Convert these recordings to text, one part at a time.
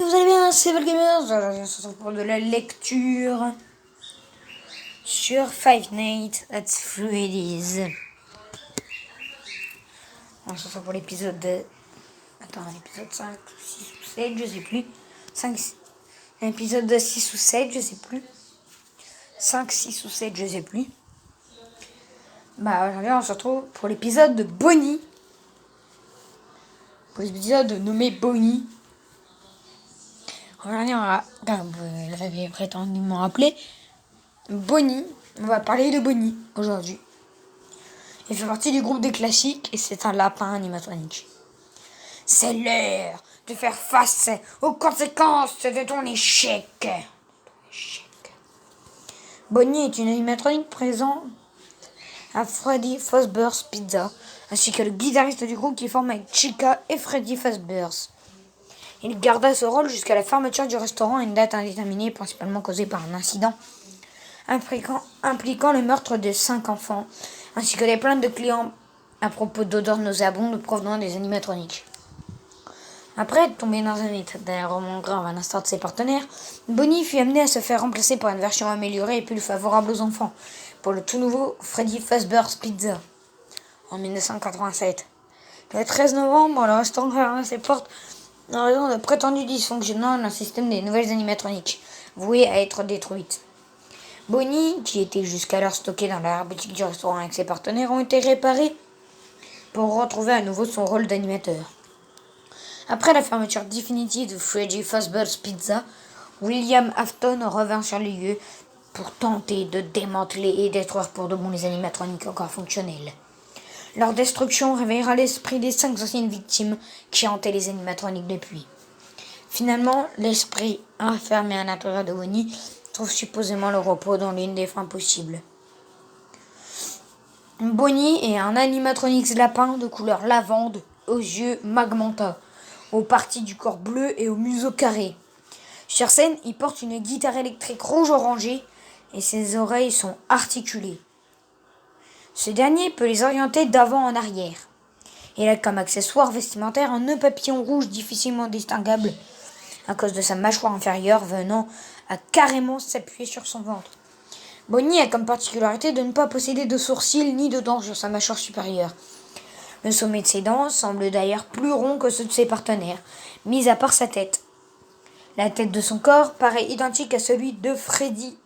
Vous allez bien, c'est Valgamers. Aujourd'hui, on se retrouve pour de la lecture sur Five Nights at Freddy's. On se retrouve pour l'épisode. Attends, l'épisode 5, 6 ou 7, je sais plus. 5, l'épisode de 6 ou 7, je sais plus. 5, 6 ou 7, je sais plus. Bah, aujourd'hui, on se retrouve pour l'épisode de Bonnie. Pour l'épisode nommé Bonnie. Aujourd'hui, on va, comme vous l'avez prétendument rappelé, Bonnie. On va parler de Bonnie aujourd'hui. Il fait partie du groupe des classiques et c'est un lapin animatronique. C'est l'heure de faire face aux conséquences de ton échec. Bonnie est une animatronique présente à Freddy Fazbear's Pizza, ainsi que le guitariste du groupe qui forme avec Chica et Freddy Fazbear's. Il garda ce rôle jusqu'à la fermeture du restaurant à une date indéterminée, principalement causée par un incident impliquant le meurtre de 5 enfants, ainsi que des plaintes de clients à propos d'odeurs nauséabondes provenant des animatroniques. Après être tombé dans un état d'errement grave à l'instar de ses partenaires, Bonnie fut amenée à se faire remplacer par une version améliorée et plus favorable aux enfants, pour le tout nouveau Freddy Fazbear's Pizza, en 1987. Le 13 novembre, le restaurant ferma ses portes en raison de prétendus dysfonctionnements d'un système des nouvelles animatroniques, vouées à être détruites. Bonnie, qui était jusqu'alors stockée dans la boutique du restaurant avec ses partenaires, ont été réparés pour retrouver à nouveau son rôle d'animateur. Après la fermeture définitive de Freddy Fazbear's Pizza, William Afton revint sur les lieux pour tenter de démanteler et détruire pour de bon les animatroniques encore fonctionnels. Leur destruction réveillera l'esprit des 5 anciennes victimes qui hantaient les animatroniques depuis. Finalement, l'esprit enfermé à l'intérieur de Bonnie trouve supposément le repos dans l'une des fins possibles. Bonnie est un animatronics lapin de couleur lavande, aux yeux magenta, aux parties du corps bleu et au museau carré. Sur scène, il porte une guitare électrique rouge-orangée et ses oreilles sont articulées. Ce dernier peut les orienter d'avant en arrière. Il a comme accessoire vestimentaire un nœud papillon rouge difficilement distinguable à cause de sa mâchoire inférieure venant à carrément s'appuyer sur son ventre. Bonnie a comme particularité de ne pas posséder de sourcils ni de dents sur sa mâchoire supérieure. Le sommet de ses dents semble d'ailleurs plus rond que ceux de ses partenaires, mis à part sa tête. La tête de son corps paraît identique à celui de Freddy,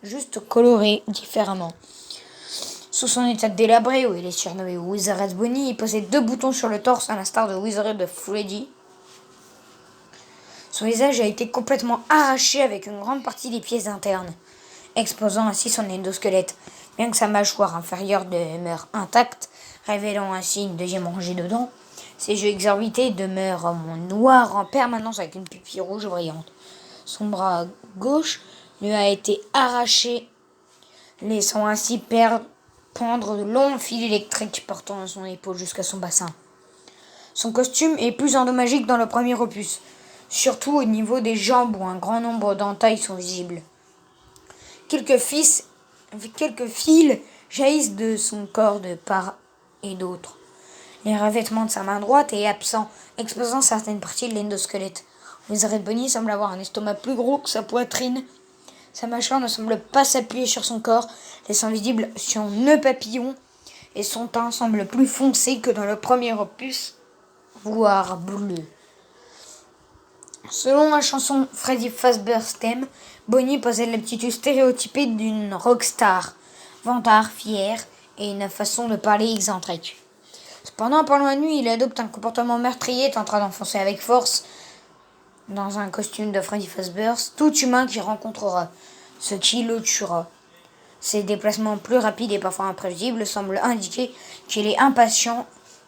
juste colorée différemment. Sous son état délabré, où il est surnommé Wizard Bonnie, il possède 2 boutons sur le torse à l'instar de Wizard de Freddy. Son visage a été complètement arraché avec une grande partie des pièces internes, exposant ainsi son endosquelette, bien que sa mâchoire inférieure demeure intacte, révélant ainsi une deuxième rangée de dents. Ses yeux exorbités demeurent noirs en permanence avec une pupille rouge brillante. Son bras gauche lui a été arraché, laissant ainsi pendre de longs fils électriques portant son épaule jusqu'à son bassin. Son costume est plus endommagé que dans le premier opus, surtout au niveau des jambes où un grand nombre d'entailles sont visibles. Quelques fils jaillissent de son corps de part et d'autre. Les revêtements de sa main droite est absent, exposant certaines parties de l'endosquelette. Wizard Bonnie semble avoir un estomac plus gros que sa poitrine. Sa mâchoire ne semble pas s'appuyer sur son corps, laissant visible son nœud papillon, et son teint semble plus foncé que dans le premier opus, voire bleu. Selon la chanson Freddy Fazbear's Theme, Bonnie possède l'aptitude stéréotypée d'une rockstar, vantard, fière et une façon de parler excentrique. Cependant, pendant la nuit, il adopte un comportement meurtrier, tentant d'enfoncer avec force, dans un costume de Freddy Fazbear's, tout humain qu'il rencontrera, ce qui le tuera. Ses déplacements plus rapides et parfois imprévisibles semblent indiquer qu'il est impatient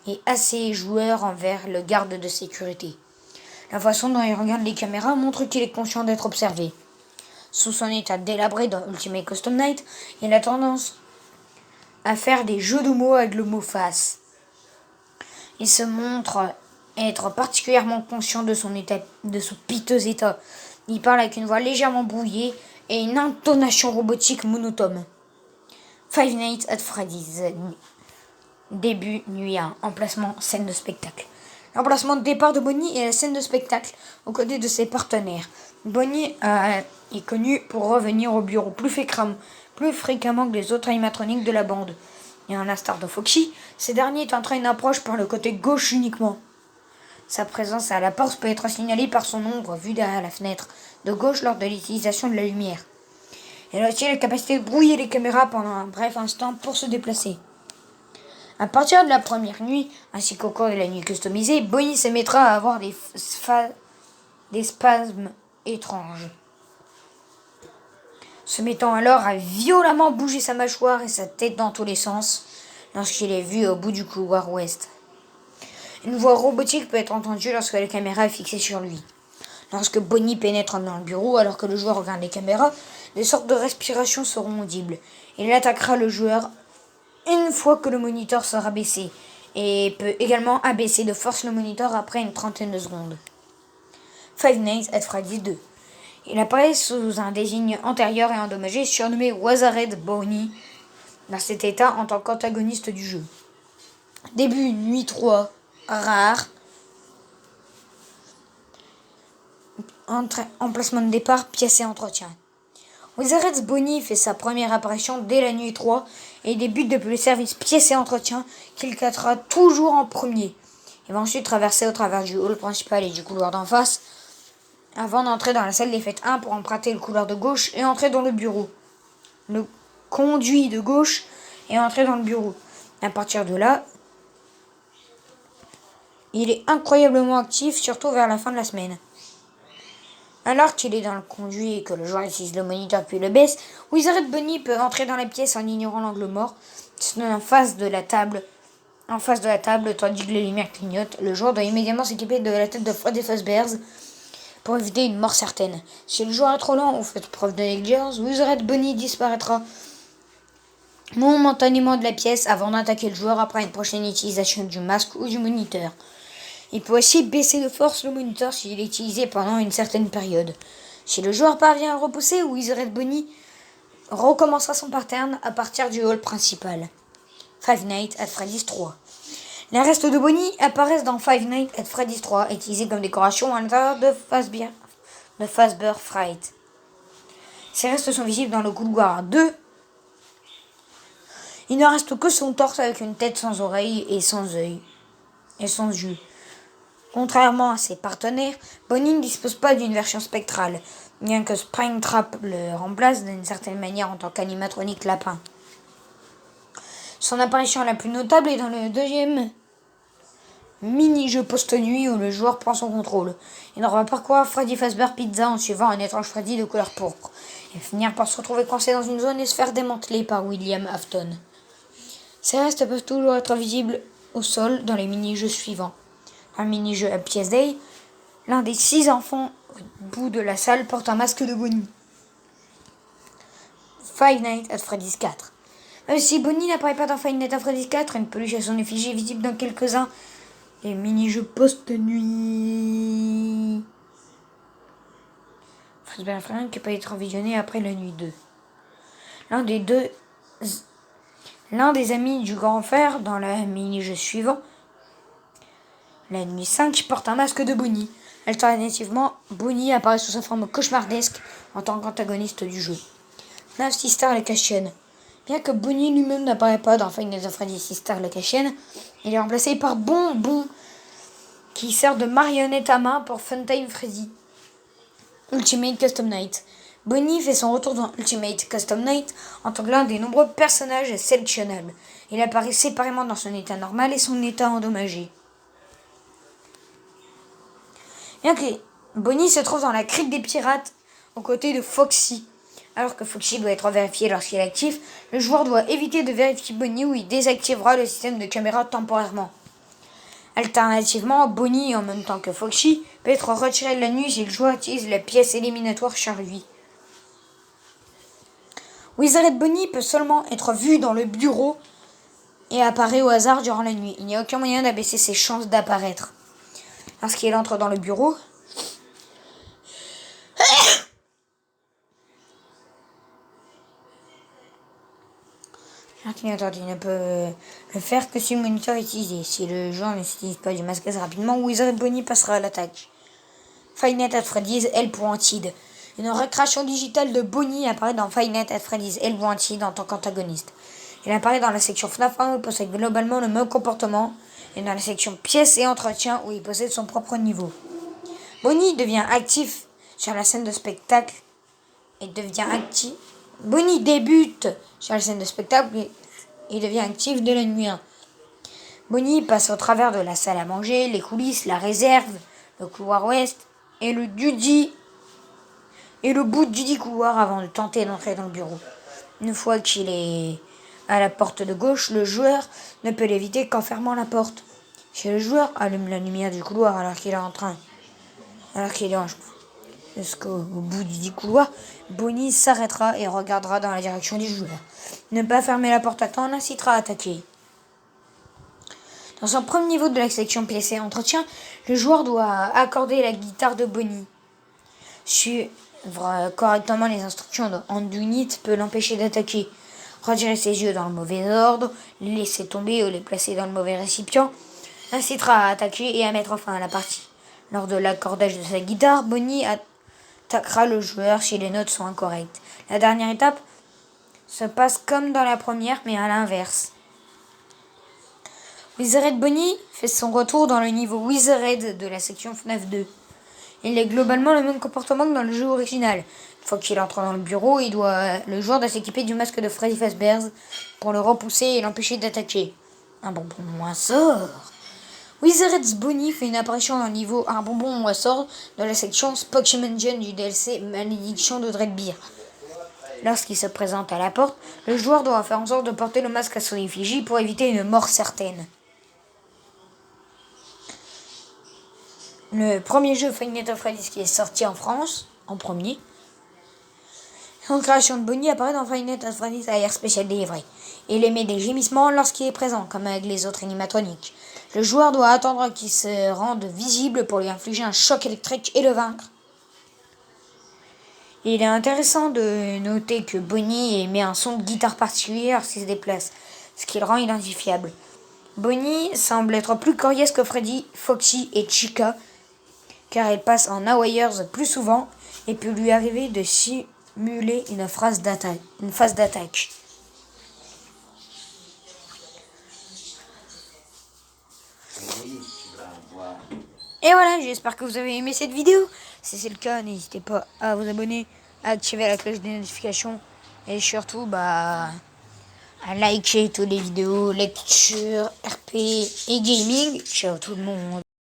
et assez joueur envers le garde de sécurité. La façon dont il regarde les caméras montre qu'il est conscient d'être observé. Sous son état délabré dans Ultimate Custom Night, il a tendance à faire des jeux de mots avec le mot face. Il se montre être particulièrement conscient de son piteux état. Il parle avec une voix légèrement brouillée et une intonation robotique monotone. Five Nights at Freddy's. Début, nuit 1, emplacement, scène de spectacle. L'emplacement de départ de Bonnie est la scène de spectacle, aux côtés de ses partenaires. Bonnie est connu pour revenir au bureau plus fréquemment que les autres animatroniques de la bande. Et à l'instar de Foxy, ces derniers tentent une approche par le côté gauche uniquement. Sa présence à la porte peut être signalée par son ombre vue derrière la fenêtre de gauche lors de l'utilisation de la lumière. Elle a aussi la capacité de brouiller les caméras pendant un bref instant pour se déplacer. À partir de la première nuit, ainsi qu'au cours de la nuit customisée, Bonnie se mettra à avoir des spasmes étranges, se mettant alors à violemment bouger sa mâchoire et sa tête dans tous les sens lorsqu'il est vu au bout du couloir ouest. Une voix robotique peut être entendue lorsque la caméra est fixée sur lui. Lorsque Bonnie pénètre dans le bureau alors que le joueur regarde les caméras, des sortes de respirations seront audibles. Il attaquera le joueur une fois que le moniteur sera baissé et peut également abaisser de force le moniteur après une trentaine de secondes. Five Nights at Freddy's 2. Il apparaît sous un désigne antérieur et endommagé surnommé Wazared Bonnie dans cet état en tant qu'antagoniste du jeu. Début nuit 3, rare. Emplacement de départ, pièce et entretien. Wazared Bonnie fait sa première apparition dès la nuit 3 et débute depuis le service pièce et entretien qu'il quittera toujours en premier. Il va ensuite traverser au travers du hall principal et du couloir d'en face avant d'entrer dans la salle des fêtes 1 pour emprunter le couloir de gauche et entrer dans le bureau. Le conduit de gauche et entrer dans le bureau. À partir de là, il est incroyablement actif, surtout vers la fin de la semaine. Alors qu'il est dans le conduit et que le joueur utilise le moniteur puis le baisse, Wazared Bonnie peut entrer dans la pièce en ignorant l'angle mort, en face de la table, tandis que les lumières clignotent. Le joueur doit immédiatement s'équiper de la tête de Freddy Fazbear pour éviter une mort certaine. Si le joueur est trop lent ou fait preuve de négligence, Wazared Bonnie disparaîtra momentanément de la pièce avant d'attaquer le joueur après une prochaine utilisation du masque ou du moniteur. Il peut aussi baisser de force le moniteur s'il est utilisé pendant une certaine période. Si le joueur parvient à repousser, Wazared Bonnie recommencera son pattern à partir du hall principal. Five Nights at Freddy's 3. Les restes de Bonnie apparaissent dans Five Nights at Freddy's 3, utilisés comme décoration à l'intérieur de Fazbear Fright. Ces restes sont visibles dans le couloir 2. Il ne reste que son torse avec une tête sans oreilles et sans yeux. Contrairement à ses partenaires, Bonnie ne dispose pas d'une version spectrale, bien que Springtrap le remplace d'une certaine manière en tant qu'animatronique lapin. Son apparition la plus notable est dans le deuxième mini-jeu post-nuit où le joueur prend son contrôle. Il devra parcourir Freddy Fazbear Pizza en suivant un étrange Freddy de couleur pourpre, et finir par se retrouver coincé dans une zone et se faire démanteler par William Afton. Ces restes peuvent toujours être visibles au sol dans les mini-jeux suivants. Un mini-jeu à pièce Day, l'un des 6 enfants au bout de la salle porte un masque de Bonnie. Five Nights at Freddy's 4. Même si Bonnie n'apparaît pas dans Five Nights at Freddy's 4, une peluche à son effigie est visible dans quelques-uns des mini-jeux post-nuit. Fazbear Fright qui peut être visionné après la nuit 2. L'un des amis du grand frère dans le mini-jeu suivant, la nuit 5, porte un masque de Bonnie. Alternativement, Bonnie apparaît sous sa forme cauchemardesque en tant qu'antagoniste du jeu. Nav Sister Location. Bien que Bonnie lui-même n'apparaît pas dans Five Nights at Freddy's Sister Location, il est remplacé par Bonbon, qui sert de marionnette à main pour Funtime Freddy. Ultimate Custom Night. Bonnie fait son retour dans Ultimate Custom Night en tant que l'un des nombreux personnages sélectionnables. Il apparaît séparément dans son état normal et son état endommagé. Bien que Bonnie se trouve dans la crique des pirates aux côtés de Foxy. Alors que Foxy doit être vérifié lorsqu'il est actif, le joueur doit éviter de vérifier Bonnie ou il désactivera le système de caméra temporairement. Alternativement, Bonnie, en même temps que Foxy, peut être retiré de la nuit si le joueur utilise la pièce éliminatoire sur lui. Wazared Bonnie peut seulement être vu dans le bureau et apparaît au hasard durant la nuit. Il n'y a aucun moyen d'abaisser ses chances d'apparaître. Lorsqu'il entre dans le bureau, Un clignotant ne peut le faire que si le moniteur est utilisé. Si le joueur ne s'utilise pas du masque assez rapidement, Wizard Bonnie passera à l'attaque. Five Nights at Freddy's Help Wanted. Une récréation digitale de Bonnie apparaît dans Five Nights at Freddy's Help Wanted en tant qu'antagoniste. Il apparaît dans la section FNAF 1 où il possède globalement le même comportement et dans la section pièces et entretien où il possède son propre niveau. Bonnie devient actif sur la scène de spectacle et devient actif. Bonnie débute sur la scène de spectacle et devient actif dès la nuit 1. Bonnie passe au travers de la salle à manger, les coulisses, la réserve, le couloir ouest et le bout du couloir avant de tenter d'entrer dans le bureau. Une fois qu'il est à la porte de gauche, le joueur ne peut l'éviter qu'en fermant la porte. Si le joueur allume la lumière du couloir alors qu'il est en chemin jusqu'au bout du couloir, Bonnie s'arrêtera et regardera dans la direction du joueur. Ne pas fermer la porte à temps l'incitera à attaquer. Dans son premier niveau de la section pièces et entretien, le joueur doit accorder la guitare de Bonnie. Suivre correctement les instructions de Handunit peut l'empêcher d'attaquer. Retirer ses yeux dans le mauvais ordre, les laisser tomber ou les placer dans le mauvais récipient l'incitera à attaquer et à mettre fin à la partie. Lors de l'accordage de sa guitare, Bonnie attaquera le joueur si les notes sont incorrectes. La dernière étape se passe comme dans la première, mais à l'inverse. Wizard Bonnie fait son retour dans le niveau Wizard de la section FNAF 2. Il a globalement le même comportement que dans le jeu original. Une fois qu'il entre dans le bureau, le joueur doit s'équiper du masque de Freddy Fazbear pour le repousser et l'empêcher d'attaquer. Un bonbon ou un sort. Wizard's Bonnie fait une apparition dans le niveau Un bonbon ou un sort dans la section Spockmansion du DLC Malédiction de Dreadbeard. Lorsqu'il se présente à la porte, le joueur doit faire en sorte de porter le masque à son effigie pour éviter une mort certaine. Le premier jeu Five Nights at Freddy's qui est sorti en France, en premier. Une création de Bonnie apparaît dans Five Nights at Freddy's Air Special Delivery. Il émet des gémissements lorsqu'il est présent, comme avec les autres animatroniques. Le joueur doit attendre qu'il se rende visible pour lui infliger un choc électrique et le vaincre. Il est intéressant de noter que Bonnie émet un son de guitare particulier lorsqu'il se déplace, ce qui le rend identifiable. Bonnie semble être plus coriace que Freddy, Foxy et Chica, car elle passe en Hawaïers plus souvent et peut lui arriver de simuler une phase d'attaque. Et voilà, j'espère que vous avez aimé cette vidéo. Si c'est le cas, n'hésitez pas à vous abonner, à activer la cloche des notifications et surtout à liker toutes les vidéos, lecture, RP et gaming. Ciao tout le monde.